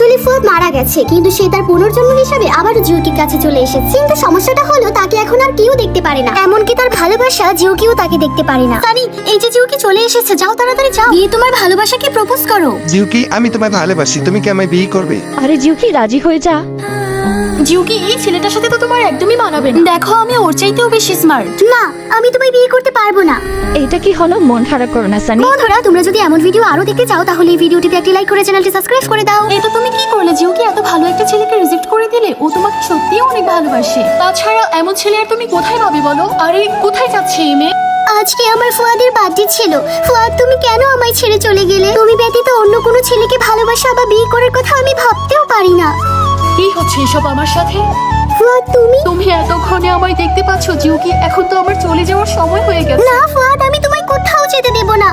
আসলে ফুয়াদ মারা গেছে, কিন্তু সে তার পুনর্জন্ম হিসাবে আবারও জিউকির কাছে চলে এসেছে। কিন্তু সমস্যাটা হলো তাকে এখন আর কেউ দেখতে পারে না, এমনকি তার ভালোবাসা জিউকিও তাকে দেখতে পারে না। সানি, এই যে জিউকি চলে এসেছে, যাও তাড়াতাড়ি যাও, গিয়ে তোমার ভালোবাসাকে প্রপোজ করো। জিউকি, আমি তোমায় ভালোবাসি, তুমি কি আমায় বিয়ে করবে? আরে জিউকি, রাজি হয়ে যা। জিউকি, এই ছেলেটার সাথে তো তোমার একদমই মানাবে না। দেখো, আমি ওর চাইতেও বেশি স্মার্ট। না, আমি তোমায় বিয়ে করতে পারবো না। এটা কি হলো? মন খারাপ করো না সানি। বন্ধুরা, তোমরা যদি এমন ভিডিও আরো দেখতে চাও তাহলে এই ভিডিওটিতে একটি লাইক করে চ্যানেলটি সাবস্ক্রাইব করে দাও। এটা তুমি কি করলে জিউকি? এত ভালো একটা ছেলেকে রিজেক্ট করে দিলে। ও তোমাকে সত্যিই অনেক ভালোবাসে। তাছাড়া এমন ছেলে আর তুমি কোথায় পাবে বলো? আরে কোথায় যাচ্ছে এই মেয়ে? আজকে আমার ফুয়াদের বার্থডে ছিল। ফুয়াদ, তুমি কেন আমায় ছেড়ে চলে গেলে? তুমি ব্যতীত অন্য কোনো ছেলেকে ভালোবাসা বা বিয়ে করার কথা আমি ভাবতেও পারি না। কি হচ্ছে এসব আমার সাথে? ফুয়াদ, তুমি এতক্ষণে আমায় দেখতে পাচ্ছ জিউকি? এখন তো আমার চলে যাওয়ার সময় হয়ে গেছে। না ফুয়াদ, আমি তোমায় কোথাও যেতে দেব না।